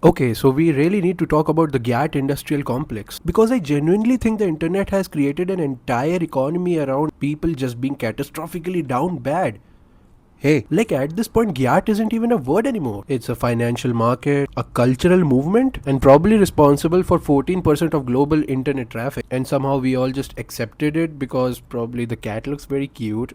Okay, so we really need to talk about the Gyatt industrial complex because I genuinely think the internet has created an entire economy around people just being catastrophically down bad. Hey, like at this point, Gyatt isn't even a word anymore. It's a financial market, a cultural movement, and probably responsible for 14% of global internet traffic. And somehow we all just accepted it because probably the cat looks very cute.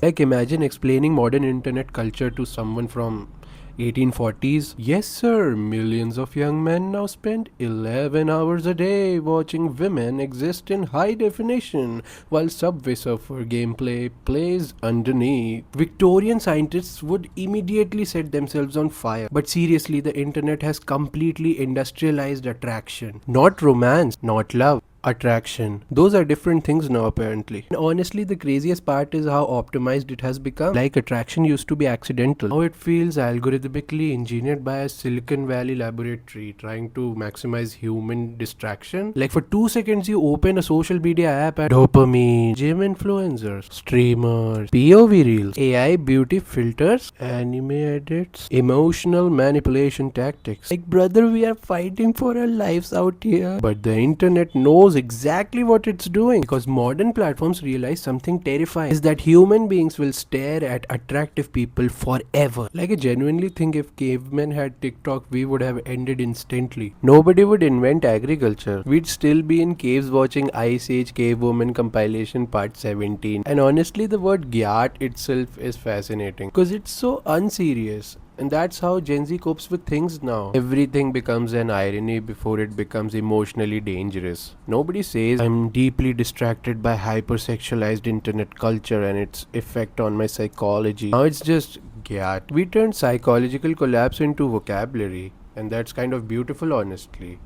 Like imagine explaining modern internet culture to someone from 1840s. Yes sir, millions of young men now spend 11 hours a day watching women exist in high definition while Subway Surfer gameplay plays underneath. Victorian scientists would immediately set themselves on fire. But seriously, the internet has completely industrialized attraction. Not romance, not love, attraction. Those are different things now, apparently. And honestly, the craziest part is how optimized it has become. Like, attraction used to be accidental. Now it feels algorithmically engineered by a Silicon Valley laboratory trying to maximize human distraction. Like, for 2 seconds, you open a social media app and dopamine, gym influencers, streamers, POV reels, AI beauty filters, anime edits, emotional manipulation tactics. Like, brother, we are fighting for our lives out here. But the internet knows exactly what it's doing because modern platforms realize something terrifying is that human beings will stare at attractive people forever. Like, I genuinely think if cavemen had TikTok, we would have ended instantly. Nobody would invent agriculture. We'd still be in caves watching Ice Age Cave Woman compilation part 17. And honestly, the word Gyatt itself is fascinating because it's so unserious. And that's how Gen Z copes with things now. Everything becomes an irony before it becomes emotionally dangerous. Nobody says, I'm deeply distracted by hypersexualized internet culture and its effect on my psychology. Now it's just Gyatt. We turned psychological collapse into vocabulary. And that's kind of beautiful, honestly.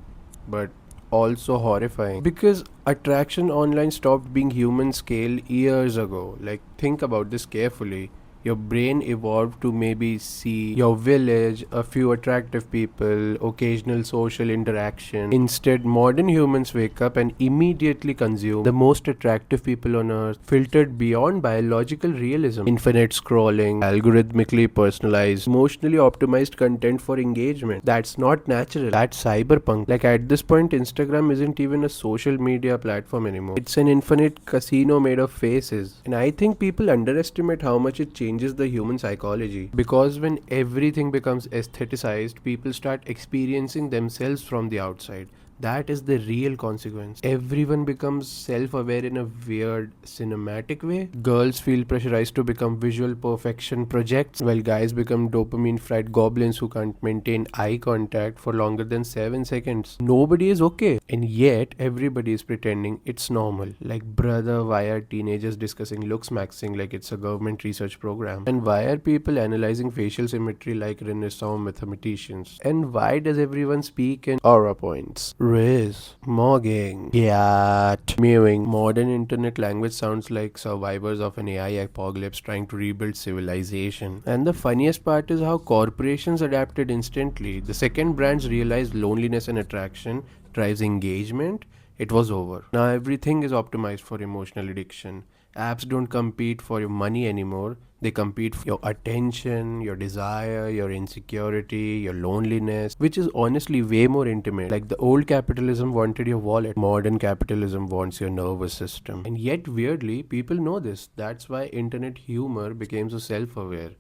But also horrifying because attraction online stopped being human scale years ago. Like, think about this carefully. Your brain evolved to maybe see your village, a few attractive people, occasional social interaction. Instead, modern humans wake up and immediately consume the most attractive people on earth, filtered beyond biological realism. Infinite scrolling, algorithmically personalized, emotionally optimized content for engagement. That's not natural. That's cyberpunk. Like, at this point, Instagram isn't even a social media platform anymore. It's an infinite casino made of faces. And I think people underestimate how much it changes the human psychology. Because when everything becomes aestheticized, people start experiencing themselves from the outside. That is the real consequence. Everyone becomes self aware in a weird cinematic way. Girls feel pressurized to become visual perfection projects, while guys become dopamine fried goblins who can't maintain eye contact for longer than 7 seconds. Nobody is okay, and yet everybody is pretending it's normal. Like, brother, why are teenagers discussing looks maxing like it's a government research program? And why are people analyzing facial symmetry like Renaissance mathematicians? And why does everyone speak in aura points? Riz, mogging, Gyatt, mewing. Modern internet language sounds like survivors of an AI apocalypse trying to rebuild civilization. And the funniest part is how corporations adapted instantly. The second brands realized loneliness and attraction drives engagement, it was over. Now everything is optimized for emotional addiction. Apps don't compete for your money anymore. They compete for your attention, your desire, your insecurity, your loneliness, which is honestly way more intimate. Like, the old capitalism wanted your wallet, modern capitalism wants your nervous system. And yet, weirdly, people know this. That's why internet humor became so self aware.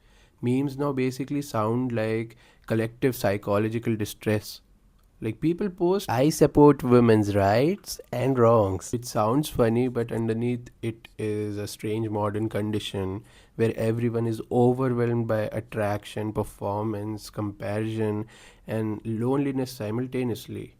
Memes now basically sound like collective psychological distress. Like, people post, I support women's rights and wrongs. It sounds funny, but underneath it is a strange modern condition where everyone is overwhelmed by attraction, performance, comparison, and loneliness simultaneously.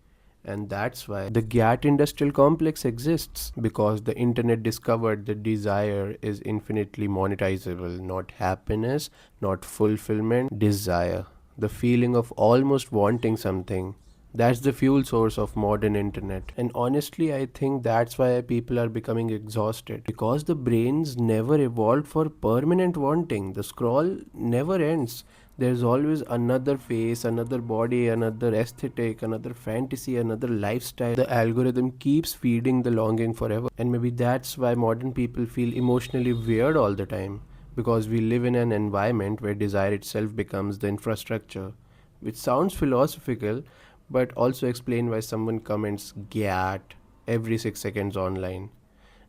And that's why the Gyatt industrial complex exists, because the internet discovered that desire is infinitely monetizable, not happiness, not fulfillment, desire. The feeling of almost wanting something. That's the fuel source of modern internet. And honestly, I think that's why people are becoming exhausted. Because the brains never evolved for permanent wanting. The scroll never ends. There's always another face, another body, another aesthetic, another fantasy, another lifestyle. The algorithm keeps feeding the longing forever. And maybe that's why modern people feel emotionally weird all the time. Because we live in an environment where desire itself becomes the infrastructure. which sounds philosophical, but also explain why someone comments Gyatt every 6 seconds online.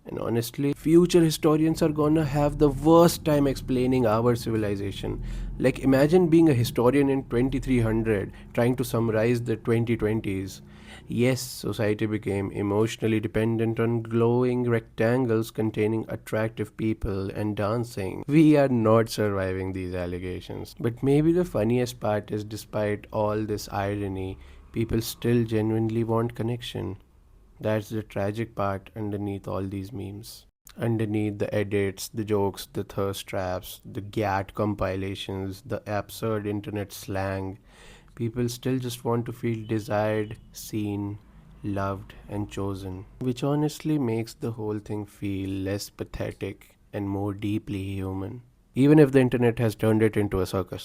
And honestly, future historians are gonna have the worst time explaining our civilization. Like, imagine being a historian in 2300 trying to summarize the 2020s. Yes, society became emotionally dependent on glowing rectangles containing attractive people and dancing. We are not surviving these allegations. But maybe the funniest part is, despite all this irony, people still genuinely want connection. That's the tragic part underneath all these memes. Underneath the edits, the jokes, the thirst traps, the Gyatt compilations, the absurd internet slang, people still just want to feel desired, seen, loved, and chosen. Which honestly makes the whole thing feel less pathetic and more deeply human. Even if the internet has turned it into a circus.